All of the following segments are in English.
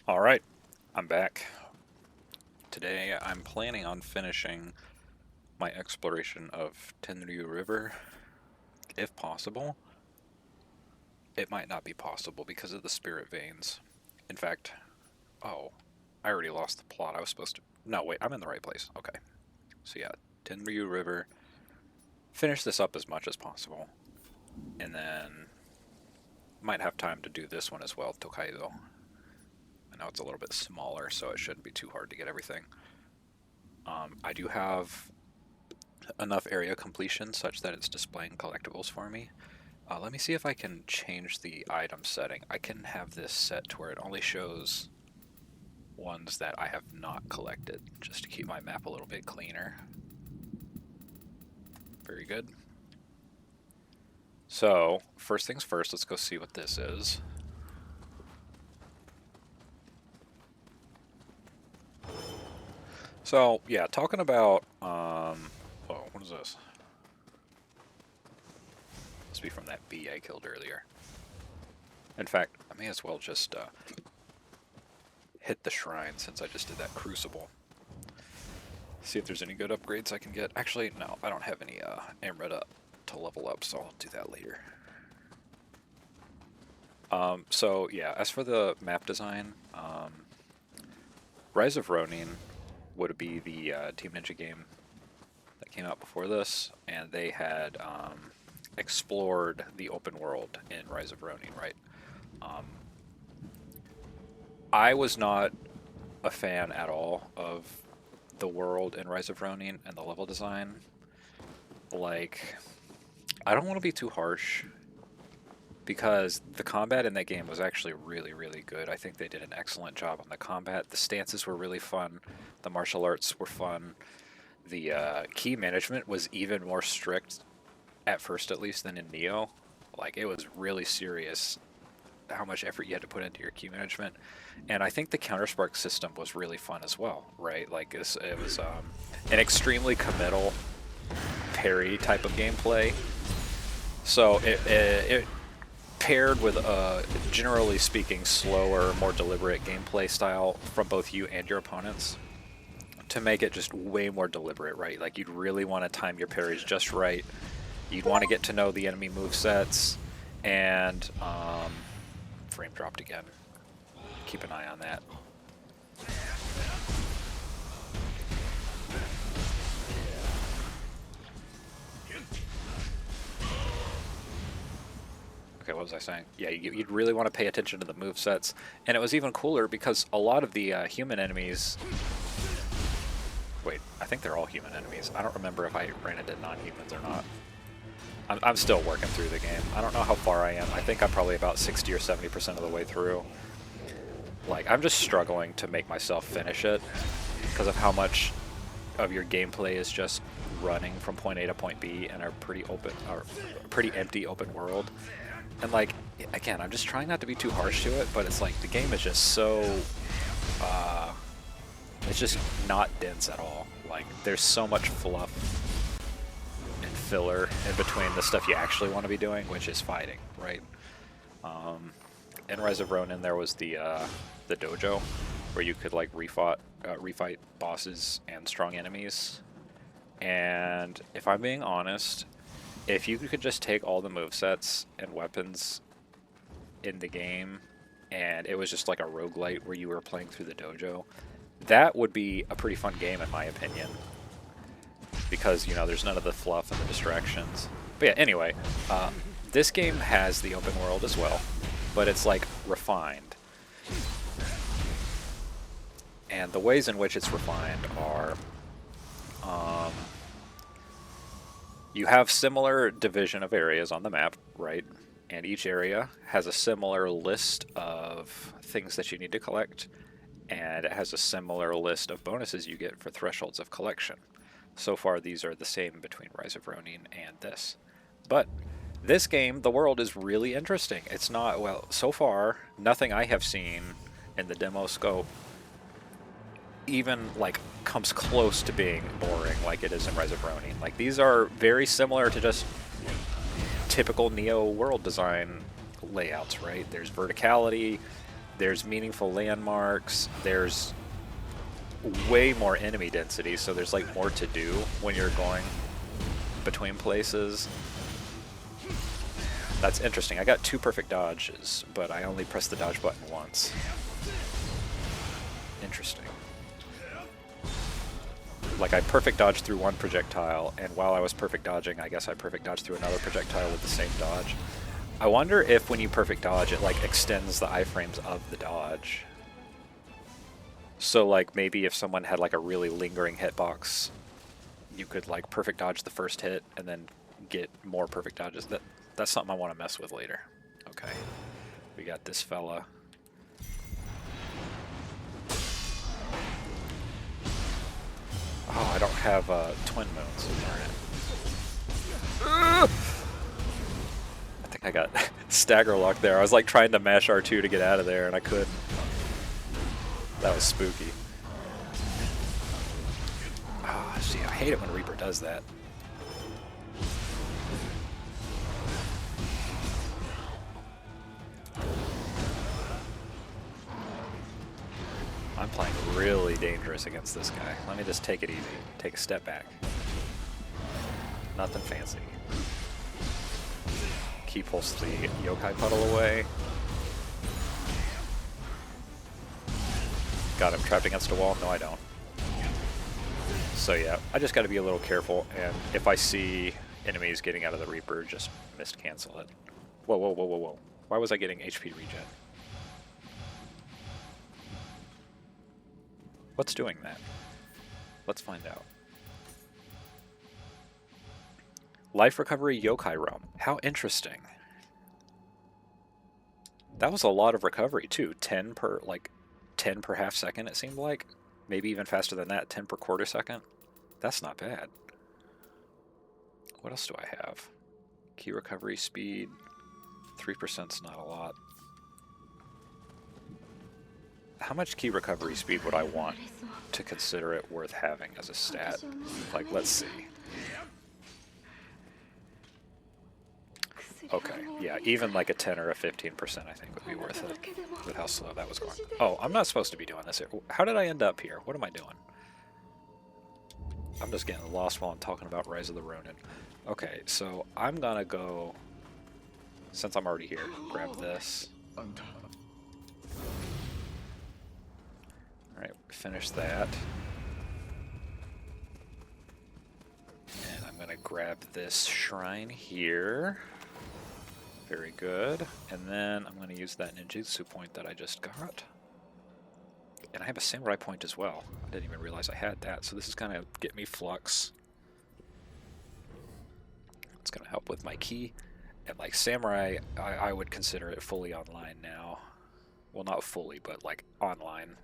Alright, I'm back. Today I'm planning on finishing my exploration of Tenryu River, if possible. It might not be possible because of the spirit veins. In fact, oh, I already lost the plot. I was supposed to... No, wait, I'm in the right place. Okay. So yeah, Tenryu River. Finish this up as much as possible. And then might have time to do this one as well, Tokaido. I know it's a little bit smaller, so it shouldn't be too hard to get everything. I do have enough area completion such that it's displaying collectibles for me. Let me see if I can change the item setting. I can have this set to where it only shows ones that I have not collected, just to keep my map a little bit cleaner. Very good. So, first things first, let's go see what this is. So, yeah, talking about, oh, what is this? Must be from that bee I killed earlier. In fact, I may as well just hit the shrine since I just did that crucible. See if there's any good upgrades I can get. Actually, no, I don't have any Amrita to level up, so I'll do that later. So yeah, as for the map design, Rise of Ronin would be the Team Ninja game that came out before this, and they had explored the open world in Rise of Ronin, right? I was not a fan at all of the world in Rise of Ronin and the level design. Like, I don't want to be too harsh because the combat in that game was actually really, really good. I think they did an excellent job on the combat. The stances were really fun. The martial arts were fun. The key management was even more strict, at first at least, than in Nioh. Like, it was really serious how much effort you had to put into your key management. And I think the counterspark system was really fun as well, right? Like, it was an extremely committal parry type of gameplay. So it paired with a, generally speaking, slower, more deliberate gameplay style from both you and your opponents to make it just way more deliberate, right? Like, you'd really want to time your parries just right. You'd want to get to know the enemy movesets, and frame dropped again. Keep an eye on that. Okay, what was I saying? Yeah, you'd really want to pay attention to the movesets, and it was even cooler because a lot of the human enemies... Wait, I think they're all human enemies. I don't remember if I ran into non-humans or not. I'm still working through the game. I don't know how far I am. I think I'm probably about 60 or 70% of the way through. Like, I'm just struggling to make myself finish it because of how much of your gameplay is just running from point A to point B in a pretty open, or pretty empty open world. And like, again, I'm just trying not to be too harsh to it, but it's like the game is just so, it's just not dense at all. Like, there's so much fluff and filler in between the stuff you actually want to be doing, which is fighting, right? In Rise of Ronin, there was the dojo, where you could like refight bosses and strong enemies. And if I'm being honest, if you could just take all the movesets and weapons in the game, and it was just like a roguelite where you were playing through the dojo, that would be a pretty fun game in my opinion. Because, you know, there's none of the fluff and the distractions. But yeah, anyway, this game has the open world as well, but it's like refined. And the ways in which it's refined are, you have similar division of areas on the map, right? And each area has a similar list of things that you need to collect, and it has a similar list of bonuses you get for thresholds of collection. So far, these are the same between Rise of Ronin and this. But this game, the world is really interesting. It's not, well, so far, nothing I have seen in the demo scope even like comes close to being boring like it is in Rise of Ronin. Like, these are very similar to just typical Nioh world design layouts, right? There's verticality, There's meaningful landmarks. There's way more enemy density, so there's like more to do when you're going between places. That's interesting. I got 2 perfect dodges, but I only pressed the dodge button once. Interesting. Like, I perfect dodged through one projectile, and while I was perfect dodging, I guess I perfect dodged through another projectile with the same dodge. I wonder if when you perfect dodge, it like extends the iframes of the dodge. So like maybe if someone had like a really lingering hitbox, you could like perfect dodge the first hit and then get more perfect dodges. That's something I want to mess with later. Okay, we got this fella. Oh, I don't have twin moons. Alright. I think I got stagger lock there. I was like trying to mash R2 to get out of there and I couldn't. That was spooky. Ah, see, I hate it when Reaper does that. I'm playing really dangerous against this guy. Let me just take it easy. Take a step back. Nothing fancy. Key pulls the yokai puddle away. Got him trapped against a wall. No, I don't. So yeah, I just got to be a little careful, and if I see enemies getting out of the Reaper, just mist cancel it. Whoa, whoa, whoa, whoa, whoa. Why was I getting HP regen? What's doing that? Let's find out. Life recovery yokai realm. How interesting. That was a lot of recovery too. 10 per half second it seemed like. Maybe even faster than that, 10 per quarter second. That's not bad. What else do I have? Key recovery speed. 3%'s not a lot. How much key recovery speed would I want to consider it worth having as a stat? Like, let's see. Okay, yeah, even like a 10 or a 15% I think would be worth it with how slow that was going. Oh, I'm not supposed to be doing this here. How did I end up here? What am I doing? I'm just getting lost while I'm talking about Rise of the Ronin. Okay, so I'm gonna go, since I'm already here, grab this. Alright, finish that. And I'm gonna grab this shrine here. Very good. And then I'm gonna use that ninjutsu point that I just got. And I have a samurai point as well. I didn't even realize I had that, so this is gonna get me flux. It's gonna help with my ki. And like samurai, I would consider it fully online now. Well, not fully, but like online.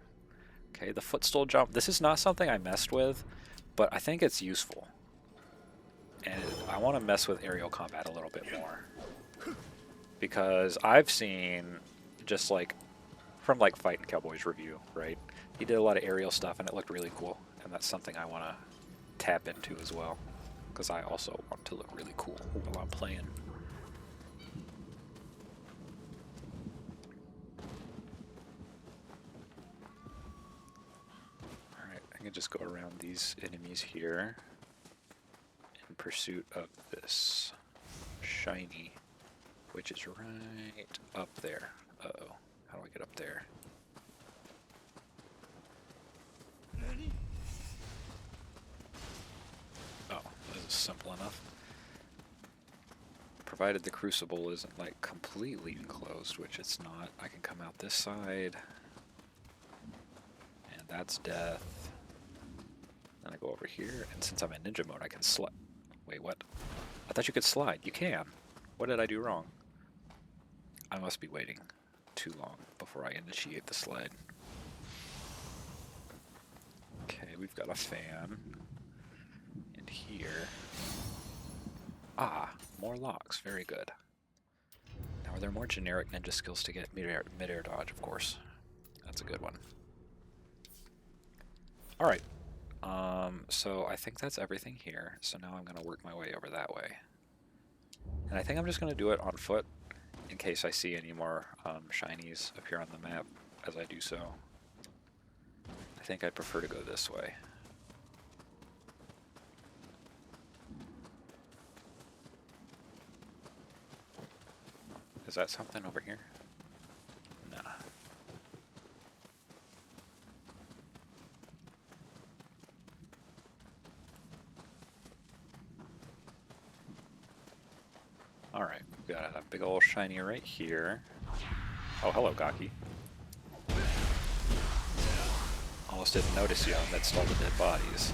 Okay, the footstool jump. This is not something I messed with, but I think it's useful. And I want to mess with aerial combat a little bit more. Because I've seen, just like, from like Fightin' Cowboy's review, right? He did a lot of aerial stuff and it looked really cool. And that's something I want to tap into as well. Because I also want to look really cool while I'm playing. I can just go around these enemies here in pursuit of this shiny, which is right up there. Uh-oh. How do I get up there? Oh, this is simple enough. Provided the crucible isn't like completely enclosed, which it's not, I can come out this side. And that's death. Then I go over here, and since I'm in ninja mode, I can slide. Wait, what? I thought you could slide. You can. What did I do wrong? I must be waiting too long before I initiate the slide. Okay, we've got a fan. And here. Ah, more locks. Very good. Now, are there more generic ninja skills to get mid-air dodge, of course. That's a good one. Alright. So I think that's everything here. So now I'm going to work my way over that way. And I think I'm just going to do it on foot. in case I see any more shinies appear on the map as I do so. I think I'd prefer to go this way. Is that something over here? Nah. Alright, we've got a big old shiny right here. Oh, hello, Gaki. Almost didn't notice you amidst all the dead bodies.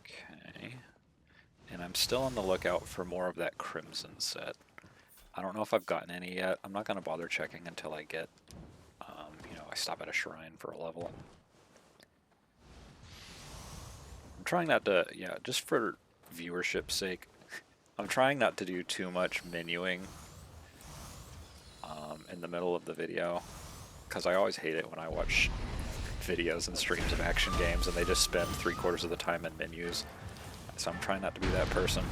Okay. And I'm still on the lookout for more of that crimson set. I don't know if I've gotten any yet. I'm not going to bother checking until I get, you know, I stop at a shrine for a level. I'm trying not to, yeah, just for viewership's sake, I'm trying not to do too much menuing in the middle of the video, because I always hate it when I watch videos and streams of action games and they just spend 3/4 of the time in menus. So I'm trying not to be that person.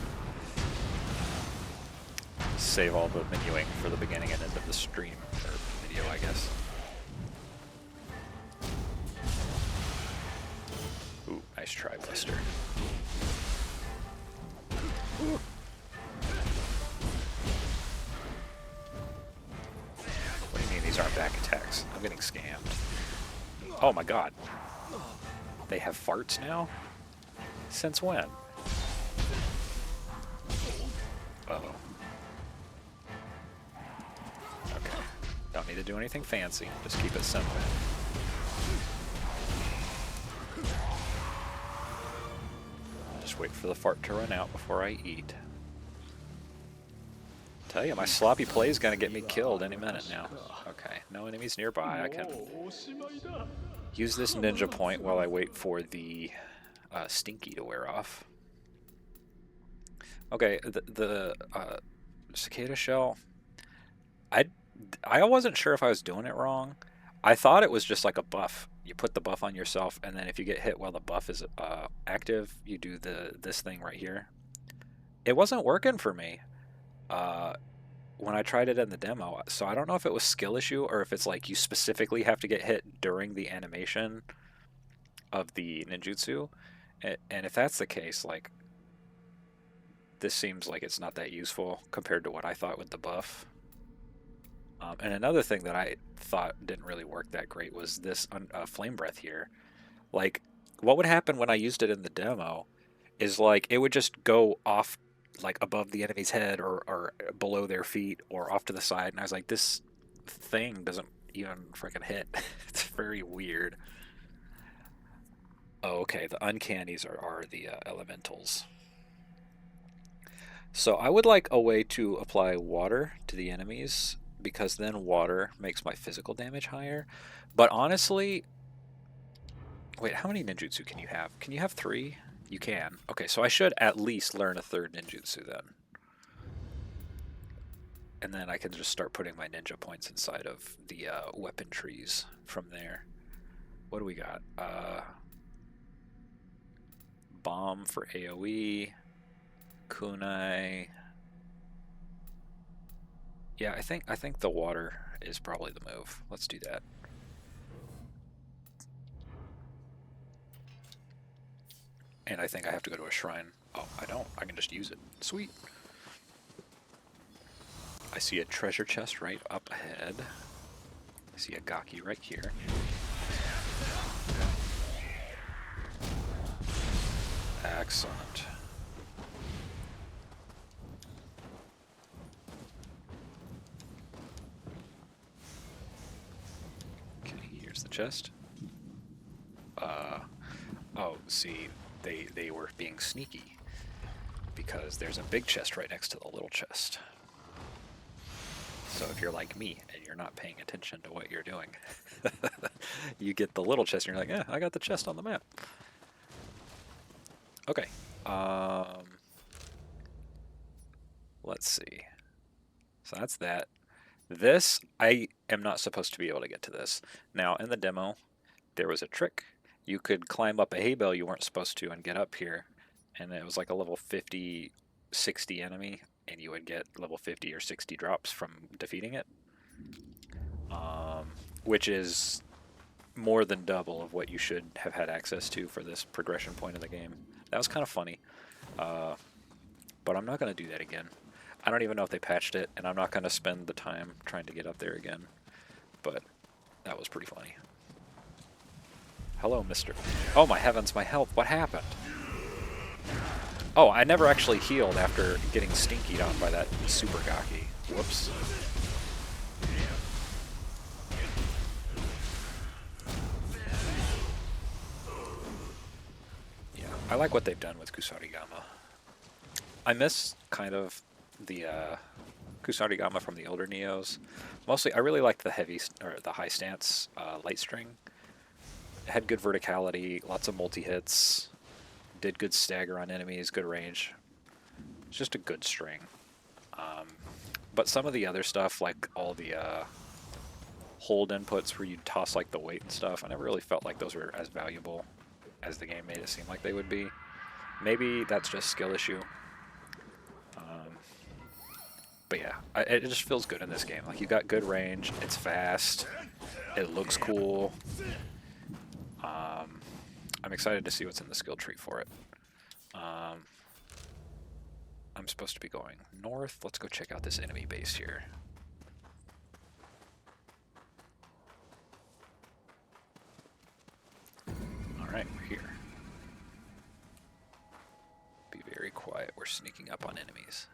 Save all the menuing for the beginning and end of the stream, or video, I guess. Ooh, nice try, Buster. Ooh. What do you mean these aren't back attacks? I'm getting scammed. Oh my god. They have farts now? Since when? Uh-oh. Okay. Don't need to do anything fancy. Just keep it simple. Just wait for the fart to run out before I eat. Tell you, my sloppy play is gonna get me killed any minute now. Okay, no enemies nearby. I can use this ninja point while I wait for the stinky to wear off. Okay, the cicada shell. I wasn't sure if I was doing it wrong. I thought it was just like a buff. You put the buff on yourself, and then if you get hit while the buff is active, you do this thing right here. It wasn't working for me when I tried it in the demo. So I don't know if it was skill issue or if it's like you specifically have to get hit during the animation of the ninjutsu. And if that's the case, like, this seems like it's not that useful compared to what I thought with the buff. And another thing that I thought didn't really work that great was this flame breath here. Like, what would happen when I used it in the demo is, like, it would just go off, like, above the enemy's head or below their feet or off to the side. And I was like, this thing doesn't even freaking hit. It's very weird. Oh, okay, the uncannies are the elementals. So I would like a way to apply water to the enemies, because then water makes my physical damage higher. But honestly, wait, how many ninjutsu can you have? Can you have 3? You can. Okay, so I should at least learn a 3rd ninjutsu then. And then I can just start putting my ninja points inside of the weapon trees from there. What do we got? Bomb for AoE. Kunai. Yeah, I think the water is probably the move. Let's do that. And I think I have to go to a shrine. Oh, I don't. I can just use it. Sweet. I see a treasure chest right up ahead. I see a Gaki right here. Excellent. Okay, here's the chest. Oh, see, they were being sneaky because there's a big chest right next to the little chest. So if you're like me and you're not paying attention to what you're doing, you get the little chest and you're like, yeah, I got the chest on the map. Okay. Let's see. So that's that. This, I am not supposed to be able to get to this. Now, in the demo, there was a trick. You could climb up a hay bale you weren't supposed to and get up here. and it was like a level 50, 60 enemy, and you would get level 50 or 60 drops from defeating it, which is more than double of what you should have had access to for this progression point in the game. That was kind of funny, but I'm not going to do that again. I don't even know if they patched it, and I'm not going to spend the time trying to get up there again, but that was pretty funny. Hello, mister. Oh my heavens, my health, what happened? Oh, I never actually healed after getting stinkied on by that super gaki. Whoops. Yeah, I like what they've done with Kusarigama. I miss kind of the Kusarigama from the older Niohs. Mostly, I really liked the the high stance light string. It had good verticality, lots of multi-hits, did good stagger on enemies, good range. It's just a good string. But some of the other stuff, like all the hold inputs where you toss like the weight and stuff, I never really felt like those were as valuable as the game made it seem like they would be. Maybe that's just skill issue. But yeah, it just feels good in this game. Like, you got good range, it's fast, it looks cool. I'm excited to see what's in the skill tree for it. I'm supposed to be going north. Let's go check out this enemy base here. Alright, we're here. Be very quiet. We're sneaking up on enemies.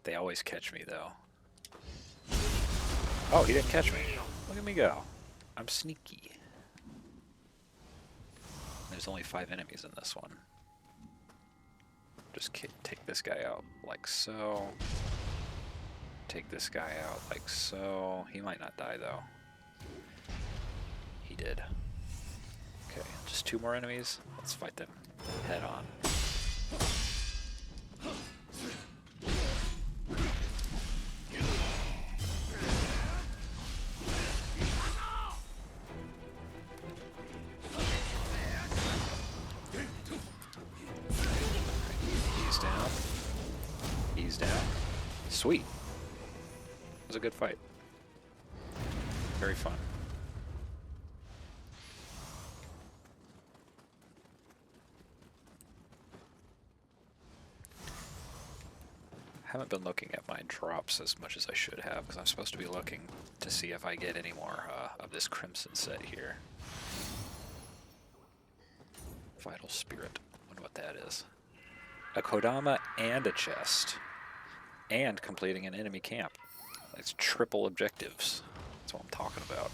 They always catch me, though. Oh, he didn't catch me. Look at me go. I'm sneaky. There's only 5 enemies in this one. Just take this guy out like so. Take this guy out like so. He might not die, though. He did. Okay, just 2 more enemies. Let's fight them head on. He's down. He's down. Sweet. It was a good fight. Very fun. Haven't been looking at my drops as much as I should have, because I'm supposed to be looking to see if I get any more of this Crimson set here. Vital Spirit. Wonder what that is. A Kodama and a chest. And completing an enemy camp. That's triple objectives. That's what I'm talking about.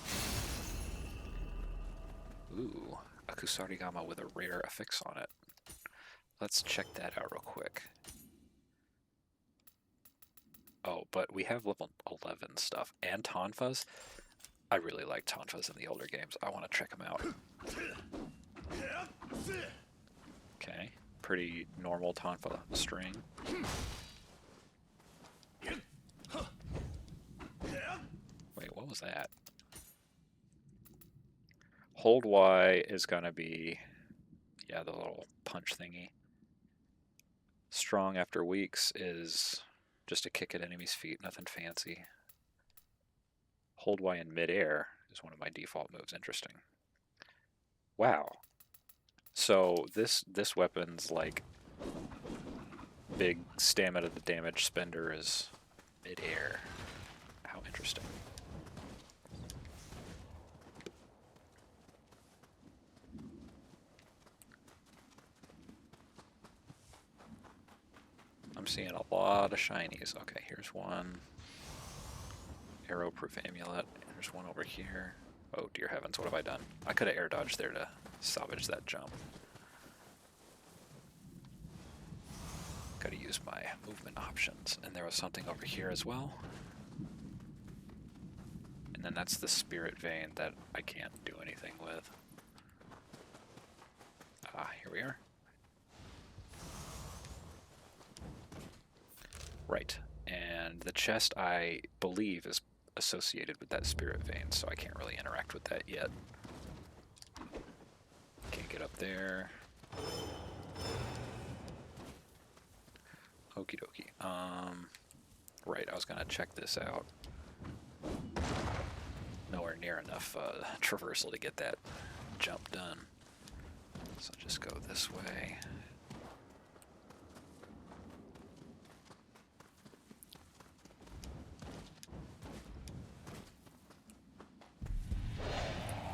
Ooh, a Kusarigama with a rare affix on it. Let's check that out real quick. Oh, but we have level 11 stuff. And Tonfas. I really like Tonfas in the older games. I want to check them out. Okay, pretty normal Tonfa string. Wait, what was that? Hold Y is gonna be, yeah, the little punch thingy. Strong after weeks is just a kick at enemy's feet, nothing fancy. Hold Y in midair is one of my default moves. Interesting. Wow. So this weapon's like big stamina to damage spender is midair. How interesting. I'm seeing a lot of shinies. Okay, here's one. Arrow-proof amulet. There's one over here. Oh, dear heavens, what have I done? I could have air dodged there to salvage that jump. Gotta use my movement options. And there was something over here as well. And then that's the spirit vein that I can't do anything with. Ah, here we are. Right. And the chest, I believe, is associated with that spirit vein, so I can't really interact with that yet. Can't get up there. Okie dokie. Right, I was gonna check this out. Nowhere near enough traversal to get that jump done. So just go this way.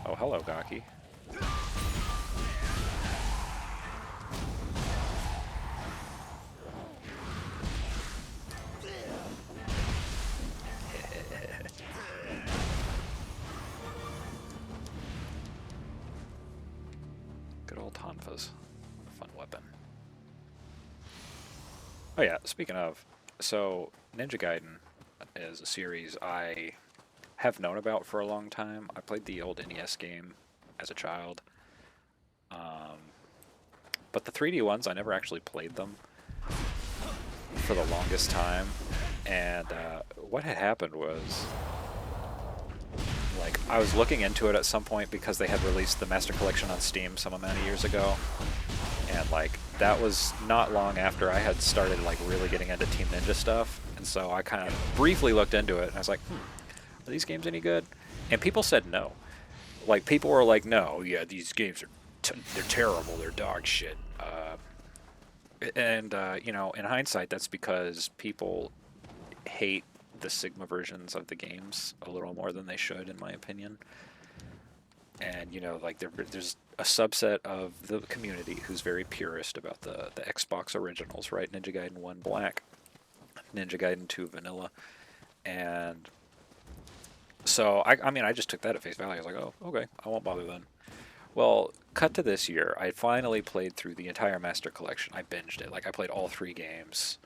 Oh, hello, Gaki. Good old Tonfas. Fun weapon. Oh yeah, speaking of, so Ninja Gaiden is a series I have known about for a long time. I played the old NES game as a child. But the 3D ones, I never actually played them for the longest time. And what had happened was, like, I was looking into it at some point because they had released the Master Collection on Steam some amount of years ago. And, like, that was not long after I had started, like, really getting into Team Ninja stuff. And so I kind of briefly looked into it, and I was like, are these games any good? And people said no. Like, people were like, no, yeah, these games are they're terrible, they're dog shit. You know, in hindsight, that's because people hate the Sigma versions of the games a little more than they should, in my opinion. And, you know, like, there's a subset of the community who's very purist about the Xbox originals, right? Ninja Gaiden 1 Black, Ninja Gaiden 2 Vanilla. And so, I mean, I just took that at face value. I was like, oh, okay, I won't bother then. Well, cut to this year, I finally played through the entire Master Collection. I binged it. Like, I played all 3 games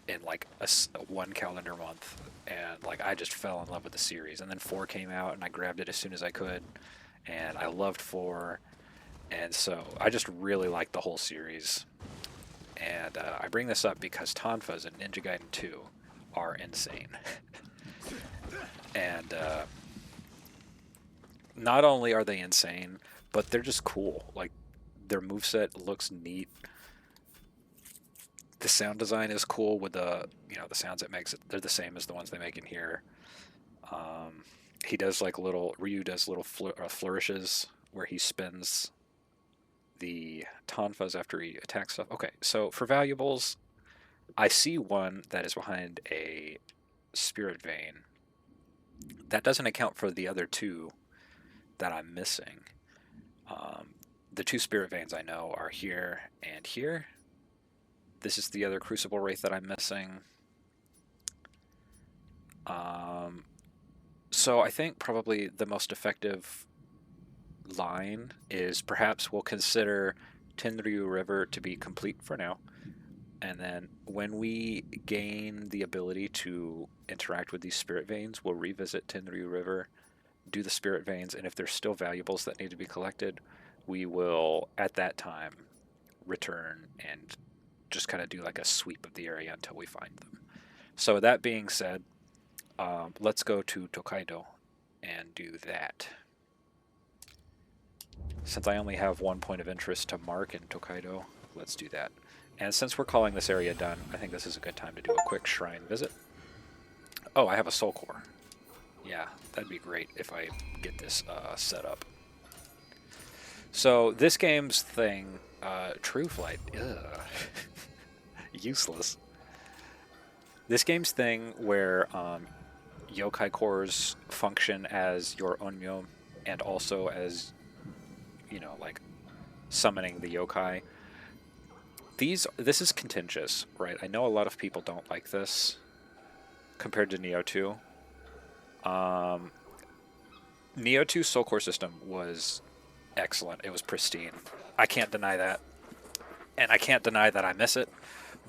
in, like, one calendar month. And, like, I just fell in love with the series. And then 4 came out, and I grabbed it as soon as I could. And I loved 4. And so, I just really liked the whole series. And I bring this up because Tonfas and Ninja Gaiden 2 are insane. And not only are they insane, but they're just cool. Like, their moveset looks neat. The sound design is cool with the, you know, the sounds it makes. They're the same as the ones they make in here. He does like Ryu does little flourishes where he spins the tonfas after he attacks stuff. Okay, so for valuables, I see one that is behind a spirit vein. That doesn't account for the other 2 that I'm missing. The 2 spirit veins I know are here and here. This is the other Crucible Wraith that I'm missing. So I think probably the most effective line is perhaps we'll consider Tenryu River to be complete for now. And then when we gain the ability to interact with these spirit veins, we'll revisit Tenryu River, do the spirit veins, and if there's still valuables that need to be collected, we will, at that time, return and just kind of do like a sweep of the area until we find them. So that being said, let's go to Tokaido and do that. Since I only have 1 point of interest to mark in Tokaido, let's do that. And since we're calling this area done, I think this is a good time to do a quick shrine visit. Oh, I have a soul core. Yeah, that'd be great if I get this set up. So this game's thing, True Flight, useless. This game's thing where yokai cores function as your onmyo and also as, you know, like summoning the yokai. This is contentious, right? I know a lot of people don't like this compared to Nioh 2. Nioh 2's soul core system was excellent. It was pristine. I can't deny that. And I can't deny that I miss it.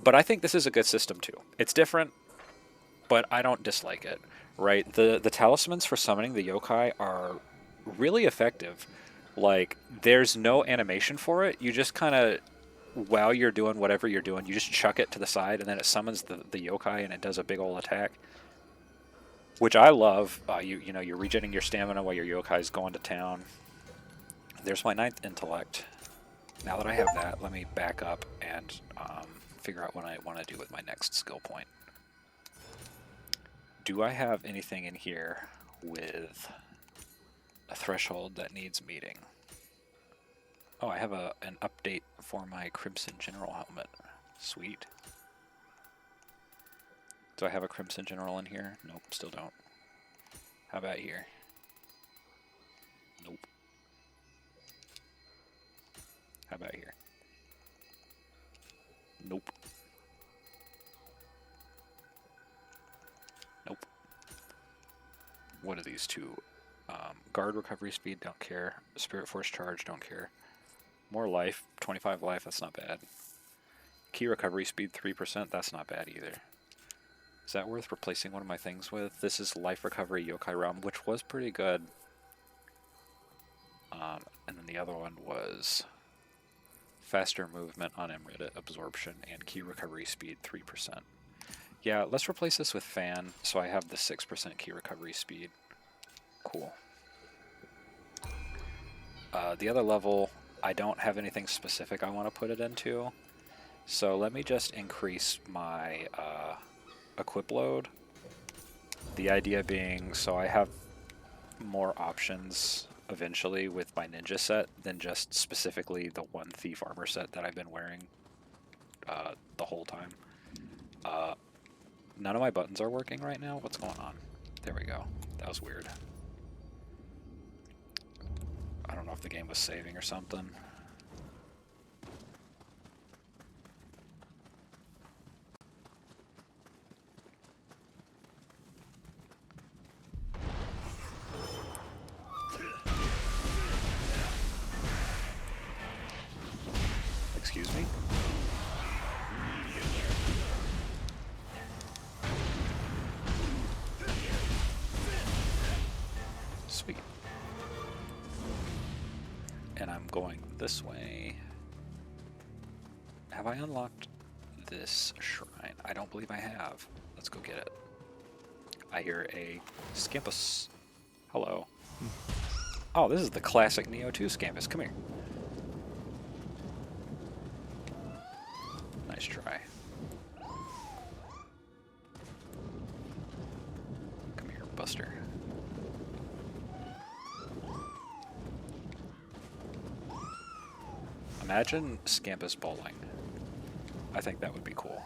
But I think this is a good system too. It's different, but I don't dislike it, right? The talismans for summoning the yokai are really effective. Like, there's no animation for it. You just kind of, while you're doing whatever you're doing, you just chuck it to the side, and then it summons the yokai, and it does a big old attack, which I love. You know, you're regenerating your stamina while your yokai's going to town. There's my 9th intellect. Now that I have that, let me back up and figure out what I want to do with my next skill point. Do I have anything in here with a threshold that needs meeting? Oh, I have an update for my Crimson General helmet. Sweet. Do I have a Crimson General in here? Nope, still don't. How about here? Nope. How about here? Nope. Nope. What are these two? Guard recovery speed, don't care. Spirit force charge, don't care. More life, 25 life, that's not bad. Key recovery speed 3%, that's not bad either. Is that worth replacing one of my things with? This is life recovery yokai realm, which was pretty good. And then the other one was faster movement on Emrita absorption and key recovery speed 3%. Yeah, let's replace this with fan, so I have the 6% key recovery speed. Cool. The other level, I don't have anything specific I want to put it into, so let me just increase my equip load. The idea being, so I have more options eventually with my ninja set than just specifically the one thief armor set that I've been wearing the whole time. None of my buttons are working right now. What's going on? There we go. That was weird. I don't know if the game was saving or something. Excuse me? Sweet. And I'm going this way. Have I unlocked this shrine? I don't believe I have. Let's go get it. I hear a Scampus. Hello. Oh, this is the classic Nioh 2 Scampus. Come here. Nice try. Come here, Buster. Imagine Scampus bowling. I think that would be cool.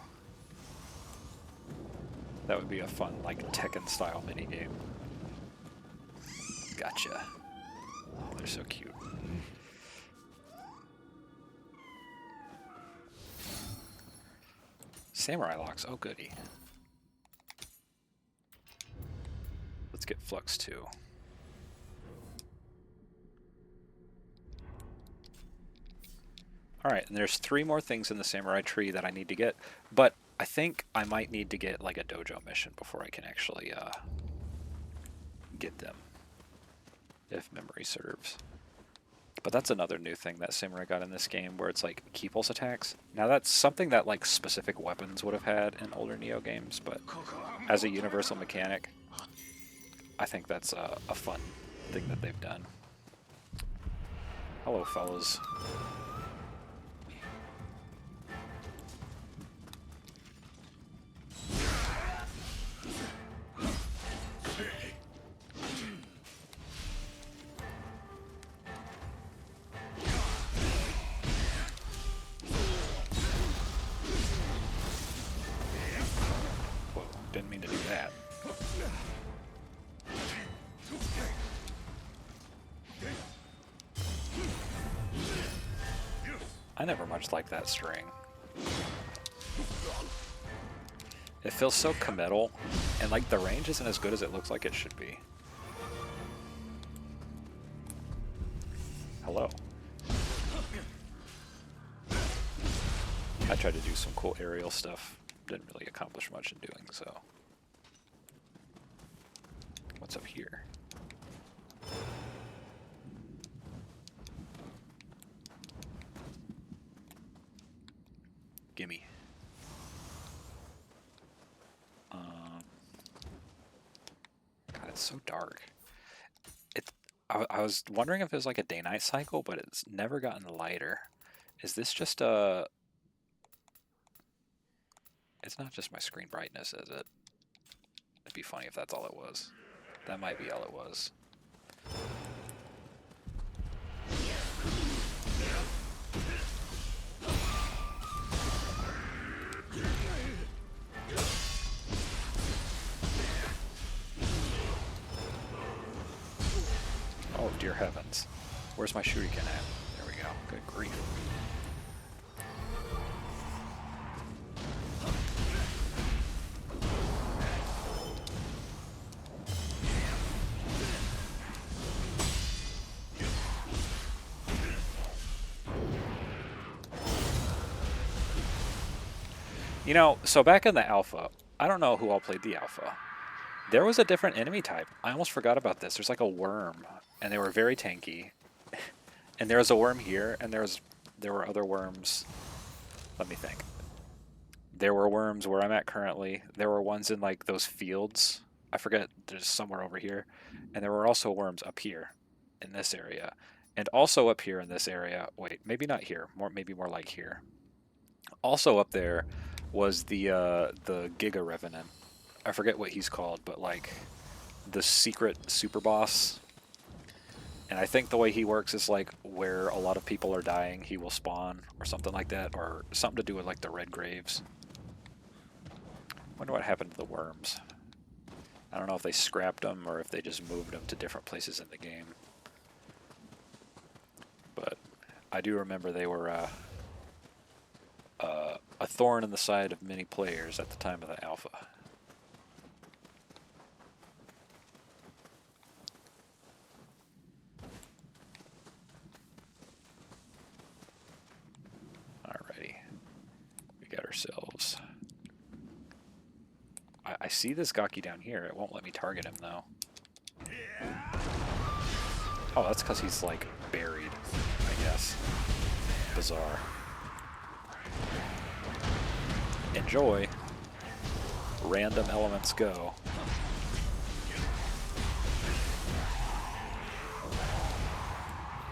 That would be a fun, like, Tekken-style minigame. Gotcha. Oh, they're so cute. Samurai locks. Oh, goody. Let's get Flux, too. Alright, and there's 3 more things in the Samurai tree that I need to get, but I think I might need to get, like, a dojo mission before I can actually, get them. If memory serves. But that's another new thing that Samurai got in this game, where it's like key pulse attacks. Now that's something that like specific weapons would have had in older Nioh games, but as a universal mechanic, I think that's a fun thing that they've done. Hello, fellas. Didn't mean to do that. I never much liked that string. It feels so committal, and like the range isn't as good as it looks like it should be. Hello. I tried to do some cool aerial stuff. Didn't really accomplish much in doing so. What's up here? Gimme. God, it's so dark. I was wondering if it was like a day-night cycle, but it's never gotten lighter. Is this just a... It's not just my screen brightness, is it? It'd be funny if that's all it was. That might be all it was. Oh, dear heavens. Where's my shuriken at? There we go. Good grief. You know, so back in the alpha, I don't know who all played the alpha. There was a different enemy type. I almost forgot about this. There's like a worm, and they were very tanky. And there was a worm here, and there were other worms. Let me think. There were worms where I'm at currently. There were ones in like those fields. I forget, there's somewhere over here. And there were also worms up here in this area. And also up here in this area. Wait, maybe not here. Maybe more like here. Also up there was the Giga Revenant. I forget what he's called, but like the secret super boss. And I think the way he works is like where a lot of people are dying, he will spawn or something like that, or something to do with like the red graves. Wonder what happened to the worms. I don't know if they scrapped them or if they just moved them to different places in the game. But I do remember they were a thorn in the side of many players at the time of the alpha. Alrighty. We got ourselves... I see this Gaki down here. It won't let me target him, though. Oh, that's because he's, like, buried, I guess. Bizarre. Enjoy. Random elements go.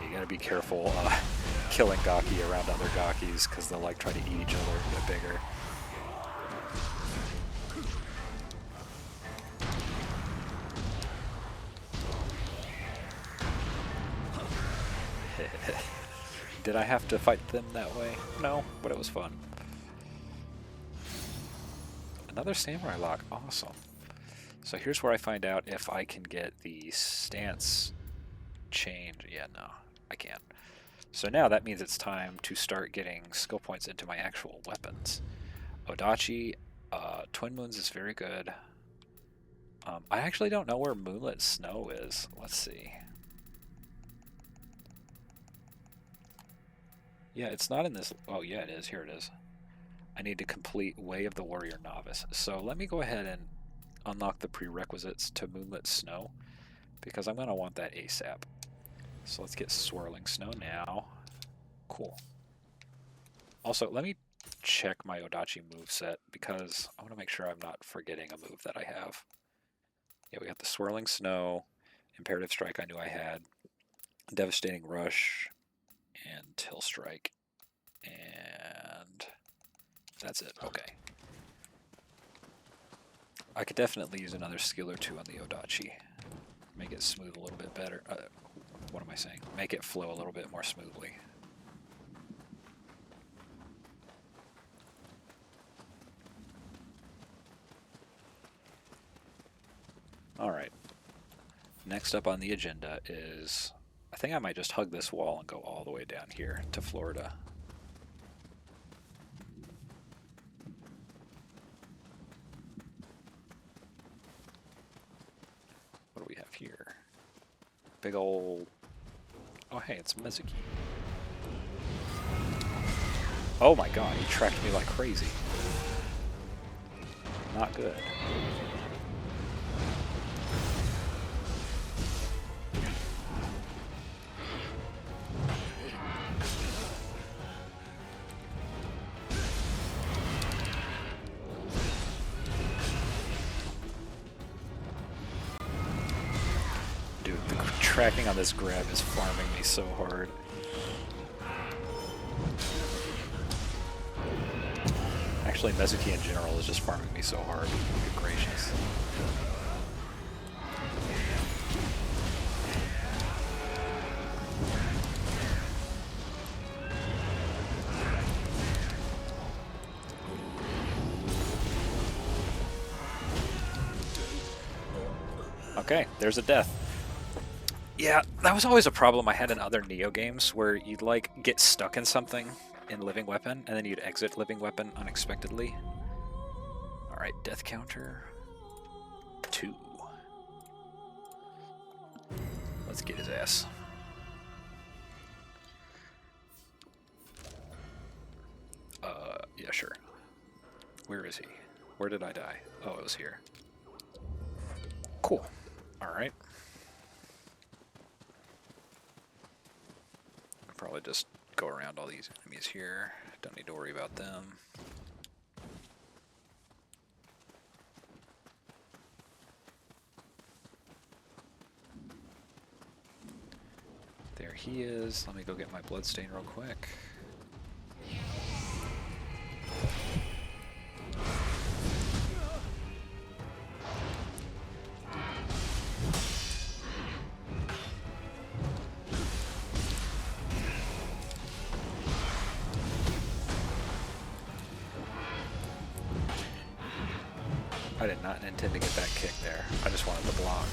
You gotta be careful killing Gaki around other Gakis, because they'll, like, try to eat each other and get bigger. Did I have to fight them that way? No, but it was fun. Another samurai lock, awesome. So here's where I find out if I can get the stance change. Yeah, no, I can't. So now that means it's time to start getting skill points into my actual weapons. Odachi, Twin Moons is very good. I actually don't know where Moonlit Snow is. Let's see. Yeah, it's not in this. Oh, yeah, it is. Here it is. I need to complete Way of the Warrior Novice. So let me go ahead and unlock the prerequisites to Moonlit Snow, because I'm going to want that ASAP. So let's get Swirling Snow now. Cool. Also, let me check my Odachi moveset, because I want to make sure I'm not forgetting a move that I have. Yeah, we got the Swirling Snow, Imperative Strike I knew I had, Devastating Rush, and Till Strike, and that's it. Okay. I could definitely use another skill or two on the Odachi. Make it smooth a little bit better. What am I saying? Make it flow a little bit more smoothly. Alright. Next up on the agenda is... I think I might just hug this wall and go all the way down here to Florida. What do we have here? Big old... Oh hey, it's Mizuki. Oh my god, he tracked me like crazy. Not good. Tracking on this grab is farming me so hard. Actually, Mezuki in general is just farming me so hard. Good gracious. Okay, there's a death. Yeah, that was always a problem I had in other Nioh games, where you'd like get stuck in something in Living Weapon, and then you'd exit Living Weapon unexpectedly. Alright, death counter 2. Let's get his ass. Yeah, sure. Where is he? Where did I die? Oh, it was here. Cool. Alright. I'll probably just go around all these enemies here. Don't need to worry about them. There he is. Let me go get my bloodstain real quick. I did not intend to get that kick there. I just wanted to block.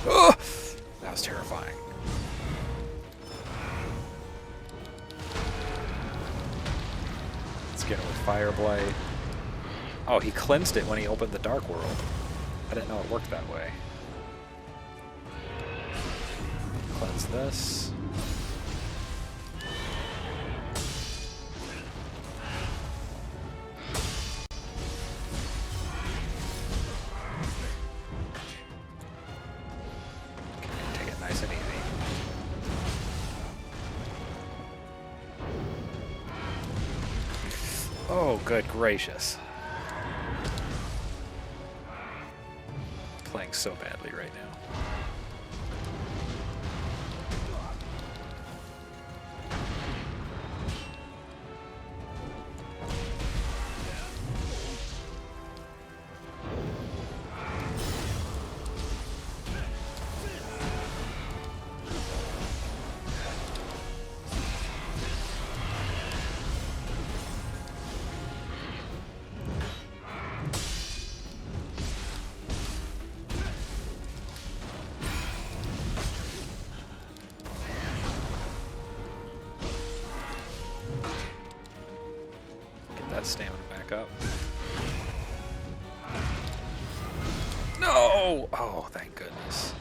Oh! That was terrifying. Let's get him with Fire Blight. Oh, he cleansed it when he opened the Dark World. I didn't know it worked that way. Cleanse this. Okay, take it nice and easy. Oh, good gracious. Playing so badly right now. Stamina back up. No! Oh, thank goodness.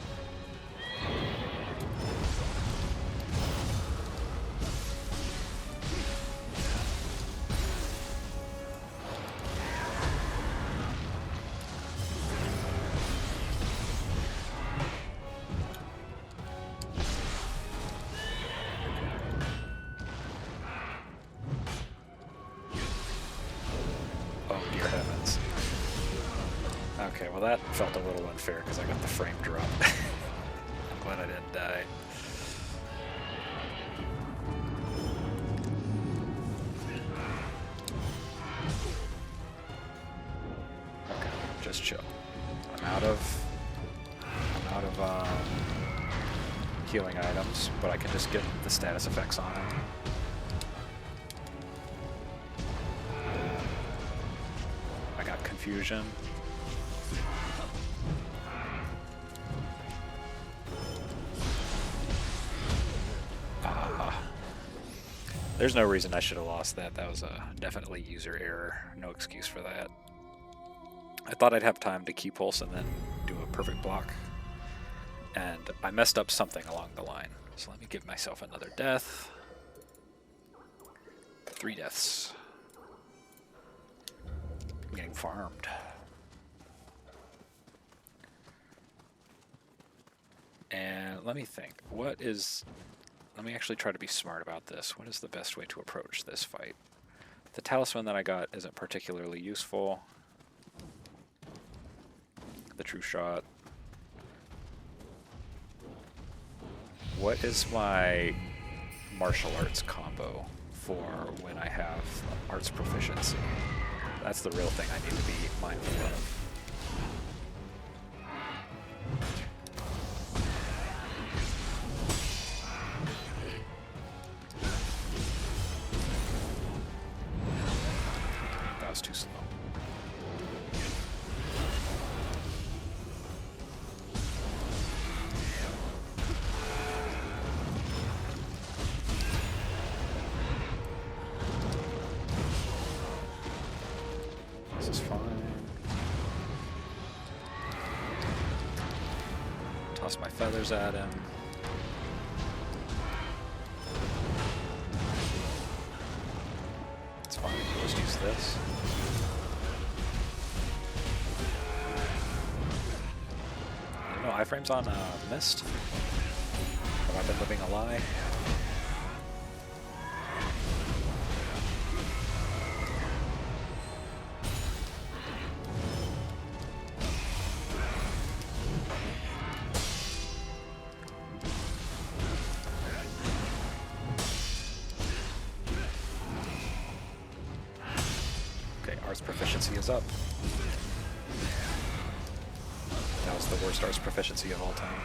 Okay, well that felt a little unfair because I got the frame drop. I'm glad I didn't die. Okay, just chill. I'm out of healing items, but I can just get the status effects on it. I got confusion. There's no reason I should have lost that. That was a definitely user error. No excuse for that. I thought I'd have time to key pulse and then do a perfect block. And I messed up something along the line. So let me give myself another death. 3 deaths. I'm getting farmed. And let me think. Let me actually try to be smart about this. What is the best way to approach this fight? The talisman that I got isn't particularly useful. The true shot. What is my martial arts combo for when I have arts proficiency? That's the real thing I need to be mindful of. That was too slow. This is fine. Toss my feathers at him. It's fine. We'll just use this. No iframes on Mist. Have I been living a lie? Okay, arts proficiency is up. That was the worst arts proficiency of all time.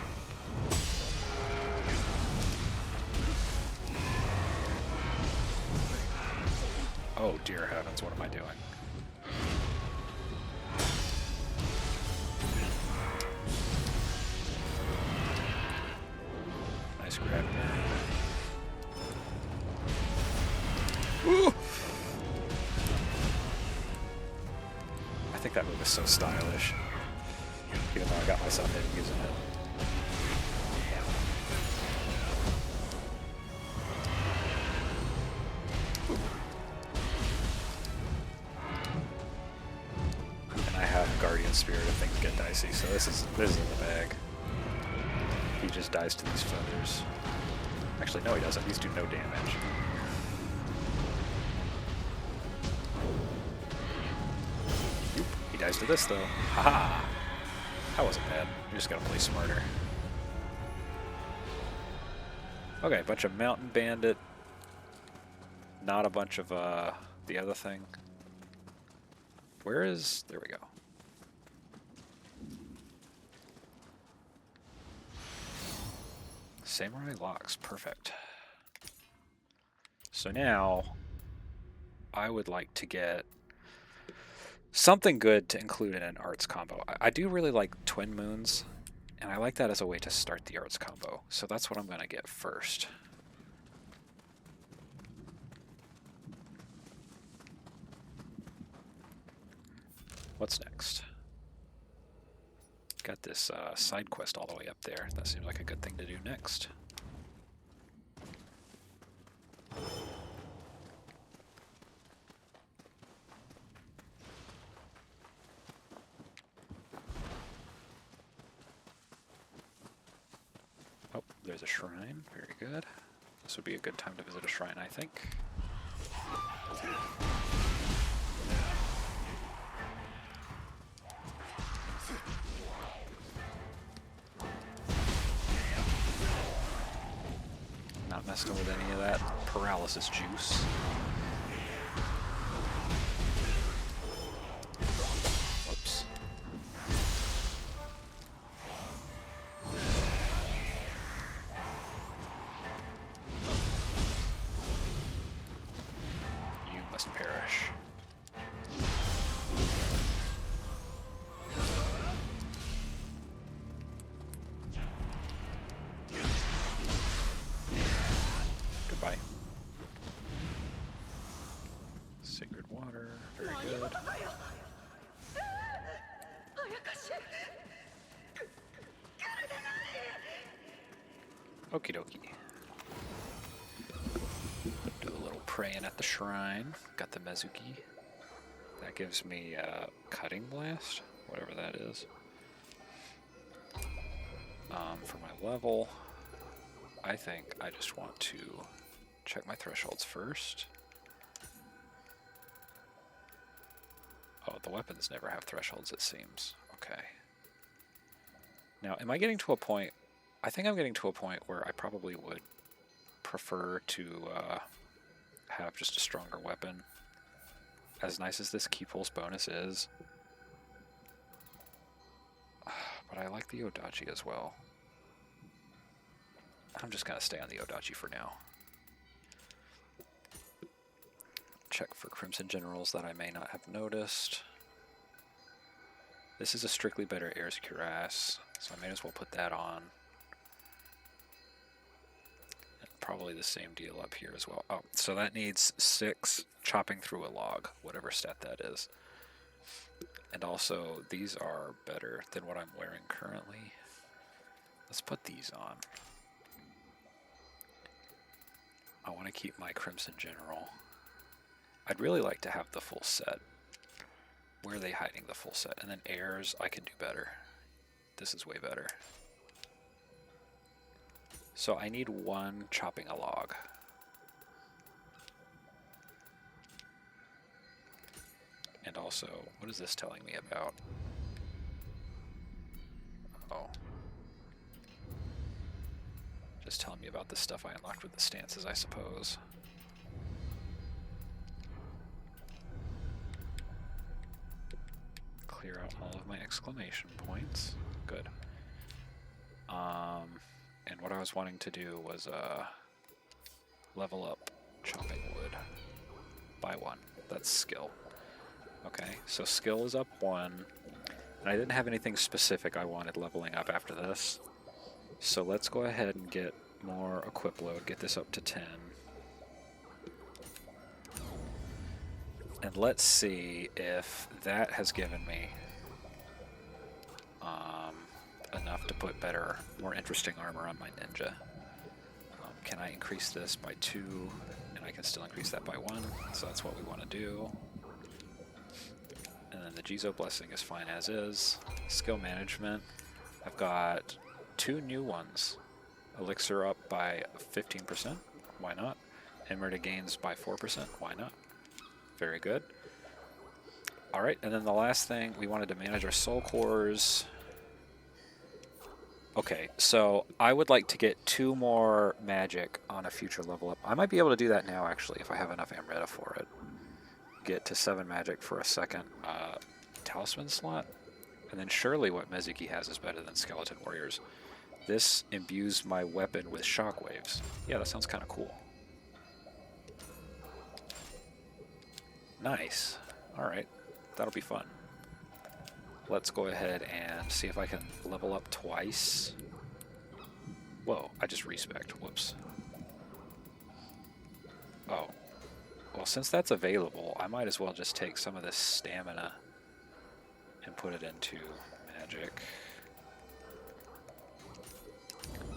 Oh dear heavens, what am I doing? Nice grab there. Ooh! I think that move is so stylish. Even though I got myself in using it. And I have Guardian Spirit if things get dicey, so this is in the bag. He just dies to these feathers. Actually, no he doesn't. These do no damage. He dies to this though. Haha! That wasn't bad. You just gotta play smarter. Okay, bunch of Mountain Bandit. Not a bunch of the other thing. Where is... There we go. Samurai Locks. Perfect. So now, I would like to get something good to include in an arts combo. I do really like Twin Moons, and I like that as a way to start the arts combo. So that's what I'm going to get first. What's next? Got this side quest all the way up there. That seems like a good thing to do next. Oh, there's a shrine. Very good. This would be a good time to visit a shrine, I think. Not messing with any of that paralysis juice. Whoops. You must perish. Goodbye. Sacred water, very good. Okie dokie. Do a little praying at the shrine. Got the Mezuki. That gives me Cutting Blast, whatever that is. For my level, I think I just want to check my thresholds first. Oh, the weapons never have thresholds, it seems. Okay. Now, am I getting to a point... I think I'm getting to a point where I probably would prefer to have just a stronger weapon. As nice as this key pulse bonus is, but I like the Odachi as well. I'm just gonna stay on the Odachi for now. Check for Crimson Generals that I may not have noticed. This is a strictly better Air's Cuirass, so I may as well put that on. And probably the same deal up here as well. Oh, so that needs 6 chopping through a log, whatever stat that is. And also, these are better than what I'm wearing currently. Let's put these on. I want to keep my Crimson General. I'd really like to have the full set. Where are they hiding the full set? And then airs, I can do better. This is way better. So I need 1 chopping a log. And also, what is this telling me about? Oh. Just telling me about the stuff I unlocked with the stances, I suppose. Clear out all of my exclamation points. Good. And what I was wanting to do was level up chopping wood by 1. That's skill. Okay, so skill is up 1, and I didn't have anything specific I wanted leveling up after this. So let's go ahead and get more equip load, get this up to 10. And let's see if that has given me enough to put better, more interesting armor on my ninja. Can I increase this by 2? And I can still increase that by 1, so that's what we want to do. And then the Jizo Blessing is fine as is. Skill management, I've got 2 new ones. Elixir up by 15%, why not? Emerita gains by 4%, why not? Very good. Alright, and then the last thing, we wanted to manage our soul cores. Okay, so I would like to get 2 more magic on a future level up. I might be able to do that now, actually, if I have enough Emerita for it. Get to 7 magic for a second talisman slot. And then surely what Mezuki has is better than Skeleton Warriors. This imbues my weapon with shockwaves. Yeah, that sounds kind of cool. Nice. Alright, that'll be fun. Let's go ahead and see if I can level up twice. Whoa, I just respect. Whoops. Oh. Well, since that's available, I might as well just take some of this stamina and put it into magic.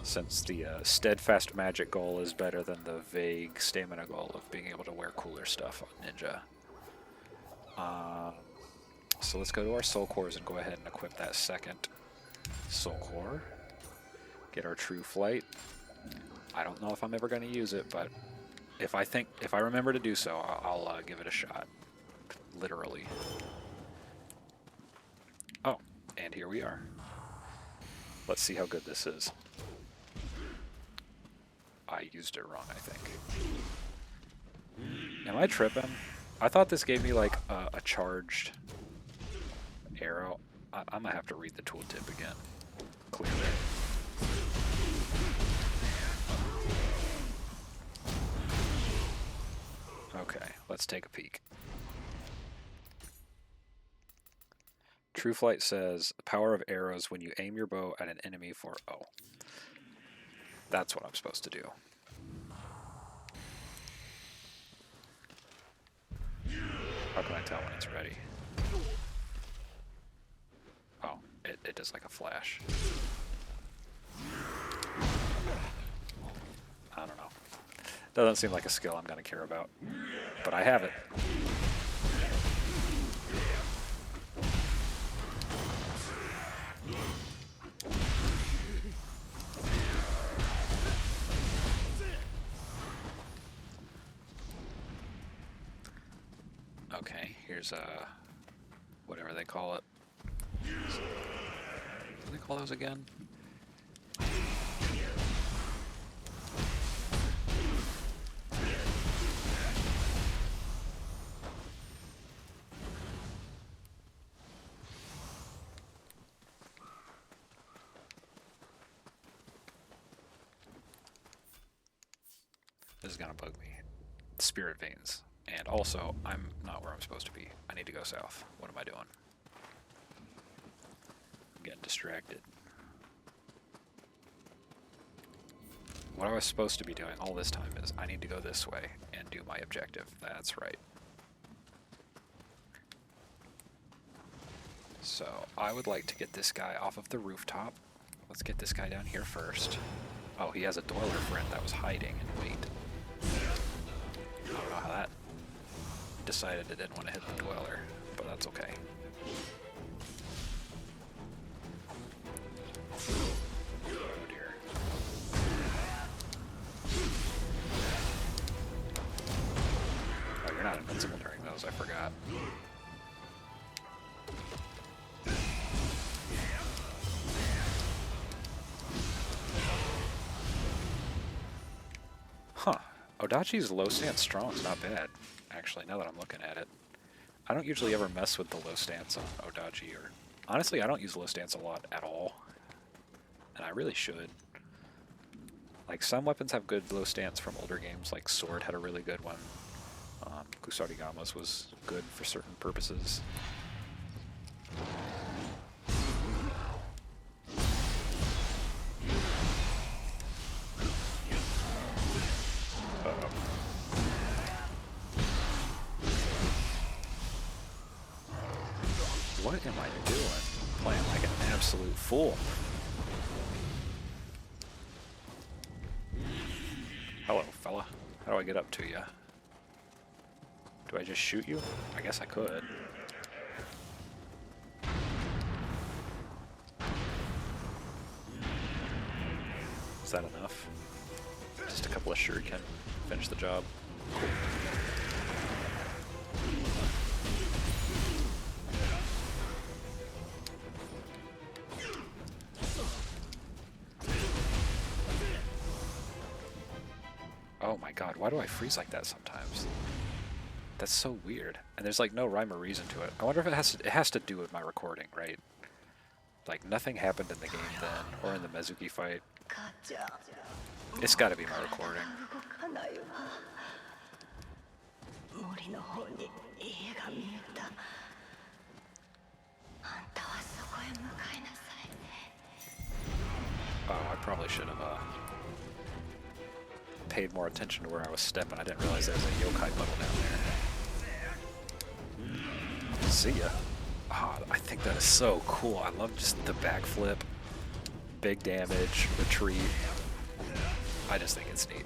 Since the steadfast magic goal is better than the vague stamina goal of being able to wear cooler stuff on Ninja. So let's go to our soul cores and go ahead and equip that second soul core. Get our true flight. I don't know if I'm ever going to use it, but if I remember to do so, I'll give it a shot. Literally. Oh, and here we are. Let's see how good this is. I used it wrong, I think. Am I tripping? I thought this gave me like a charged arrow. I'm gonna have to read the tooltip again. Clearly. Okay, let's take a peek. True Flight says, power of arrows when you aim your bow at an enemy for O. That's what I'm supposed to do. How can I tell when it's ready? Oh, it does like a flash. I don't know. Doesn't seem like a skill I'm going to care about. But I have it. Okay, here's whatever they call it. What do they call those again? is gonna bug me. Spirit veins. And also, I'm not where I'm supposed to be. I need to go south. What am I doing? I'm getting distracted. What I was supposed to be doing all this time is I need to go this way and do my objective. That's right. So I would like to get this guy off of the rooftop. Let's get this guy down here first. Oh, he has a dweller friend that was hiding in wait. I don't know how that decided it didn't want to hit the dweller, but that's okay. Oh dear. Oh, you're not invincible during those, I forgot. Huh. Odachi's low stance strong is not bad, actually, now that I'm looking at it. I don't usually ever mess with the low stance on Odachi, or... Honestly, I don't use low stance a lot at all. And I really should. Like, some weapons have good low stance from older games, like Sword had a really good one. Kusarigama's was good for certain purposes. What am I doing? Playing like an absolute fool. Hello, fella. How do I get up to you? Do I just shoot you? I guess I could. Is that enough? Just a couple of shuriken. Finish the job. Cool. Oh my god, why do I freeze like that sometimes? That's so weird. And there's like no rhyme or reason to it. I wonder if it has to do with my recording, right? Like nothing happened in the game then, or in the Mezuki fight. It's gotta be my recording. Oh, I probably should have paid more attention to where I was stepping. I didn't realize there was a yokai puddle down there. See ya. Oh, I think that is so cool. I love just the backflip, big damage, retreat. I just think it's neat.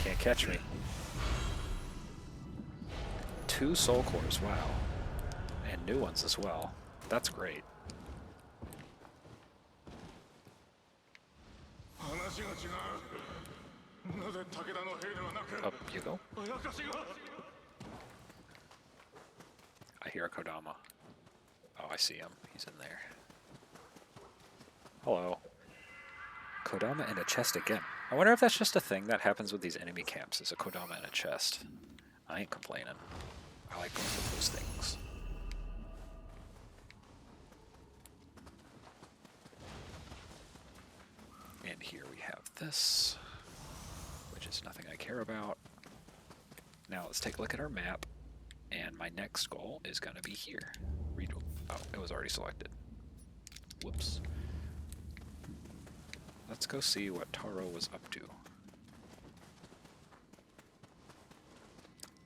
Can't catch me. 2 soul cores, wow. And new ones as well. That's great. Up you go. I hear a Kodama. Oh, I see him. He's in there. Hello. Kodama in a chest again. I wonder if that's just a thing that happens with these enemy camps, is a Kodama in a chest. I ain't complaining. I like both of those things. And here we have this, which is nothing I care about. Now let's take a look at our map, and my next goal is going to be here. Oh, it was already selected. Whoops. Let's go see what Taro was up to.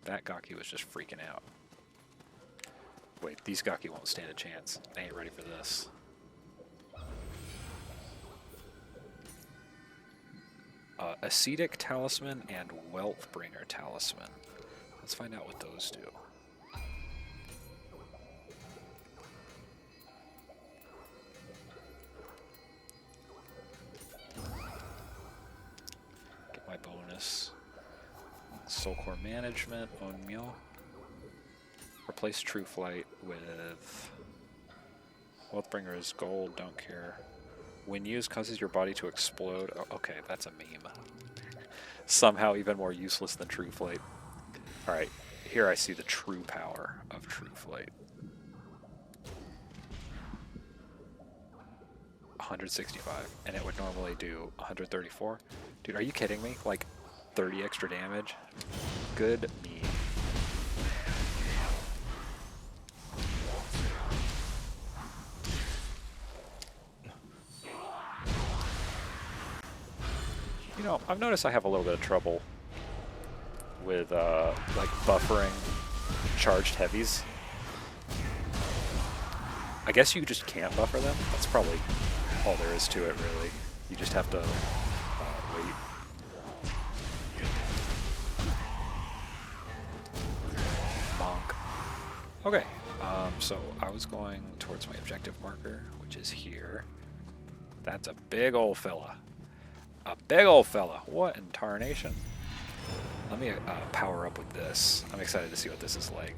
That Gaki was just freaking out. Wait, these Gaki won't stand a chance. They ain't ready for this. Ascetic Talisman and Wealthbringer Talisman. Let's find out what those do. Get my bonus. Soul Core Management on Nioh. Replace True Flight with Wealthbringer is gold, don't care. When used, causes your body to explode. Oh, okay, that's a meme. Somehow even more useless than True Flight. Alright, here I see the true power of True Flight. 165, and it would normally do 134. Dude, are you kidding me? Like 30 extra damage? Good me. You know, I've noticed I have a little bit of trouble with like buffering charged heavies. I guess you just can't buffer them. That's probably all there is to it, really. You just have to wait. Bonk. Okay, so I was going towards my objective marker, which is here. That's a big old fella. A big old fella. What in tarnation? Let me power up with this. I'm excited to see what this is like.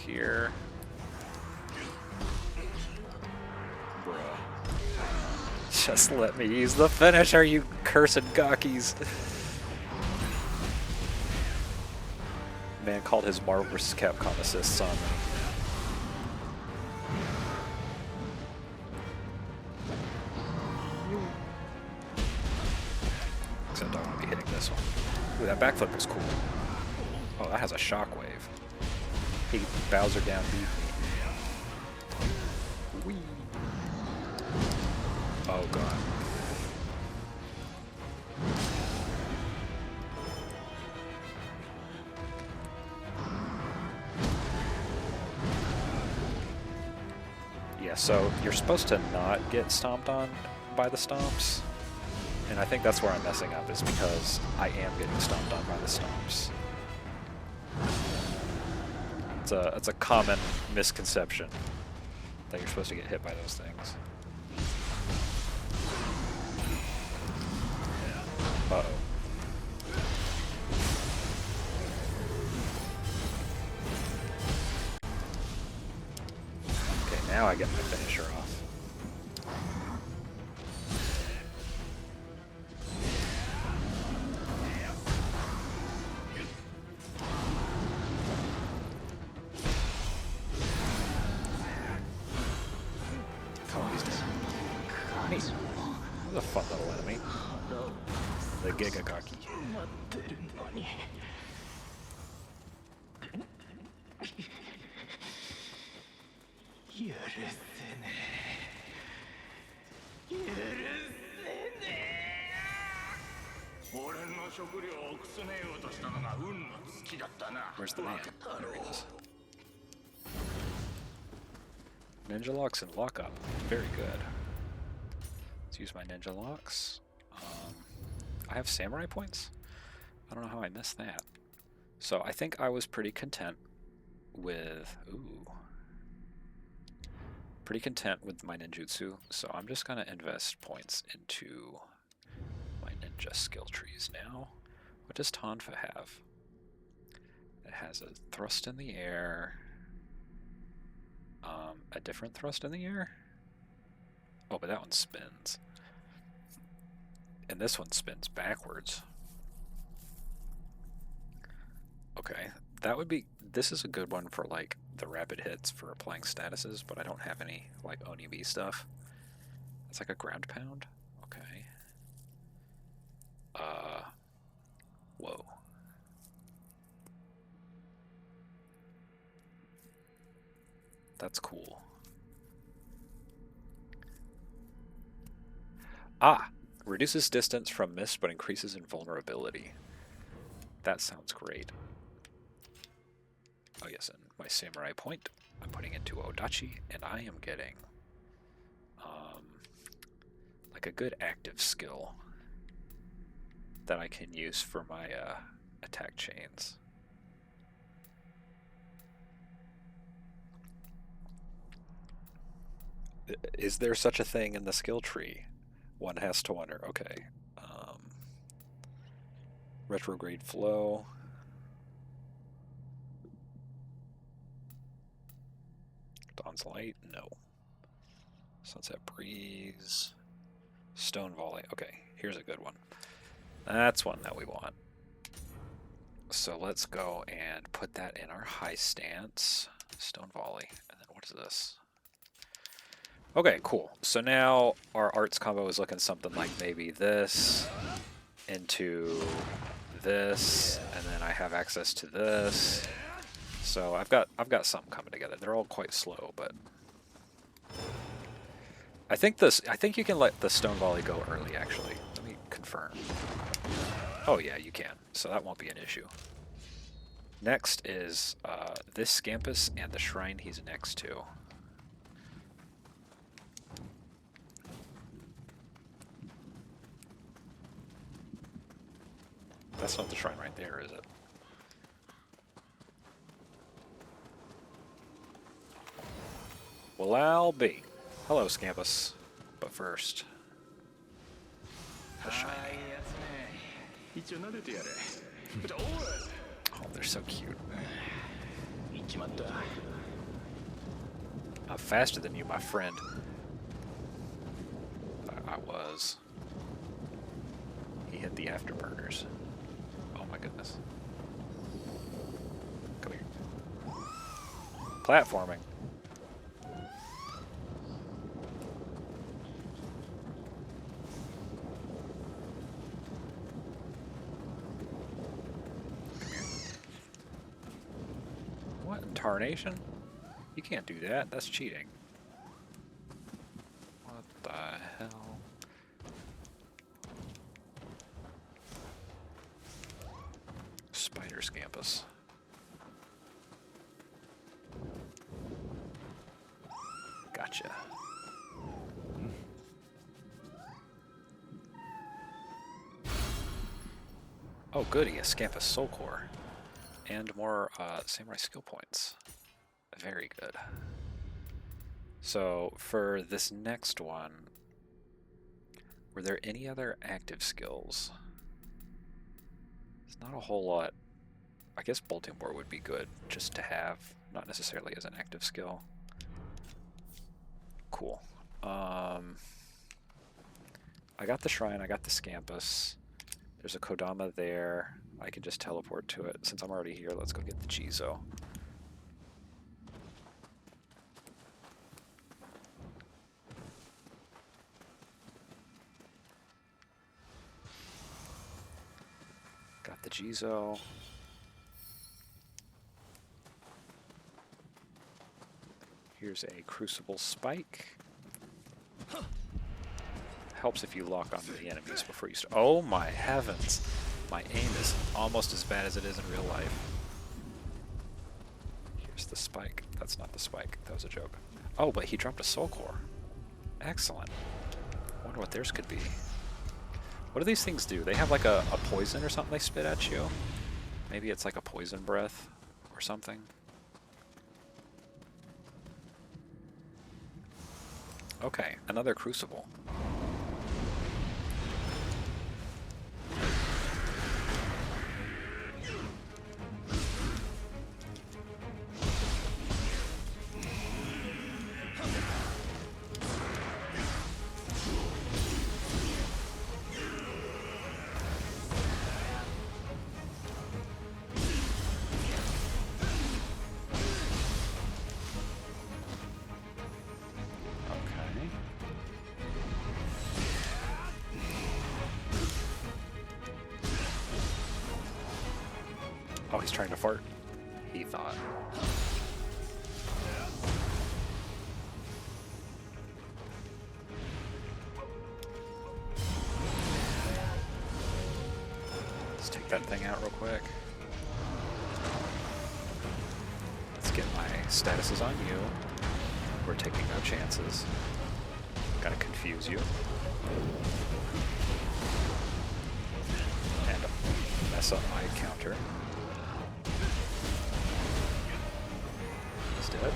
Here. Bruh. Just let me use the finisher, you cursed gawkies. Man called his Marvel vs. Capcom assists on me. Except I want to be hitting this one. Ooh, that backflip was cool. Oh, that has a shockwave. He Bowser down beat me. Whee. Oh god. Yeah, so you're supposed to not get stomped on by the stomps. And I think that's where I'm messing up, is because I am getting stomped on by the stomps. It's a common misconception that you're supposed to get hit by those things. Yeah. Uh-oh. Okay, now I get my finisher off. That was a fun little enemy. The Gigagaki. Where's the man? There he is. Ninja locks and lockup. Very good. Let's use my ninja locks. I have samurai points? I don't know how I missed that. So I think I was pretty content with... Ooh. Pretty content with my ninjutsu, so I'm just going to invest points into my ninja skill trees now. What does Tonfa have? It has a thrust in the air. A different thrust in the air? Oh, but that one spins. And this one spins backwards. Okay, that would be... This is a good one for, like, the rapid hits for applying statuses, but I don't have any, like, Oni-B stuff. It's like a ground pound? Okay. Whoa. That's cool. Ah! Reduces distance from mist, but increases invulnerability. That sounds great. Oh yes, and my samurai point I'm putting into Odachi, and I am getting like a good active skill that I can use for my attack chains. Is there such a thing in the skill tree One has to wonder. Okay. Retrograde flow. Dawn's light. No. Sunset breeze. Stone volley. Okay, here's a good one. That's one that we want. So let's go and put that in our high stance. Stone volley. And then what is this? Okay, cool. So now our arts combo is looking something like maybe this into this, and then I have access to this. So I've got something coming together. They're all quite slow, but I think you can let the stone volley go early actually. Let me confirm. Oh yeah, you can. So that won't be an issue. Next is this Scampus and the shrine he's next to. That's not the shrine right there, is it? Well, I'll be. Hello, Scampus. But first, the shiny. Oh, they're so cute. I'm faster than you, my friend. I was. He hit the afterburners. Oh my goodness. Come here. Platforming. What in tarnation? You can't do that. That's cheating. What the hell? Spider Scampus. Gotcha. Oh goody, a Scampus Soul Core. And more Samurai skill points. Very good. So for this next one, were there any other active skills? There's not a whole lot. I guess Bolting Boar would be good just to have, not necessarily as an active skill. Cool. I got the shrine, I got the Scampus. There's a Kodama there. I can just teleport to it. Since I'm already here, let's go get the Jizo. Got the Jizo. Here's a Crucible Spike. Helps if you lock onto the enemies before you start. Oh my heavens! My aim is almost as bad as it is in real life. Here's the spike. That's not the spike. That was a joke. Oh, but he dropped a soul core. Excellent. Wonder what theirs could be. What do these things do? They have like a poison or something they spit at you? Maybe it's like a poison breath or something. Okay, another Crucible. Oh, he's trying to fart. He thought. Let's take that thing out real quick. Let's get my statuses on you. We're taking no chances. Gotta confuse you. And mess up my counter. Dead.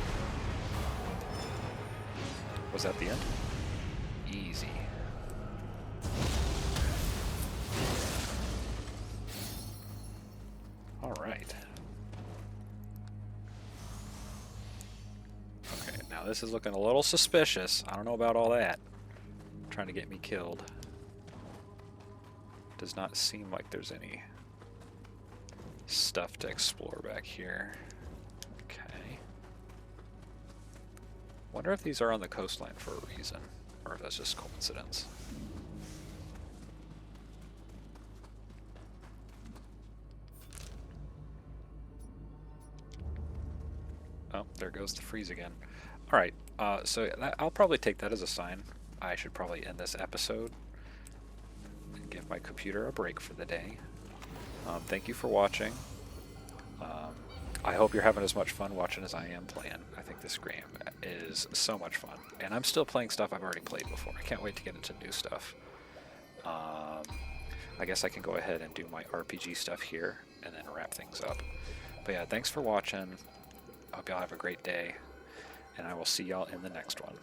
Was that the end? Easy. Now this is looking a little suspicious. I don't know about all that. Trying to get me killed. Does not seem like there's any stuff to explore back here. Okay. Wonder if these are on the coastline for a reason, or if that's just coincidence. Oh, there goes the freeze again. Alright, so I'll probably take that as a sign. I should probably end this episode and give my computer a break for the day. Thank you for watching. I hope you're having as much fun watching as I am playing. I think this game is so much fun. And I'm still playing stuff I've already played before. I can't wait to get into new stuff. I guess I can go ahead and do my RPG stuff here and then wrap things up. But yeah, thanks for watching. I hope y'all have a great day. And I will see y'all in the next one.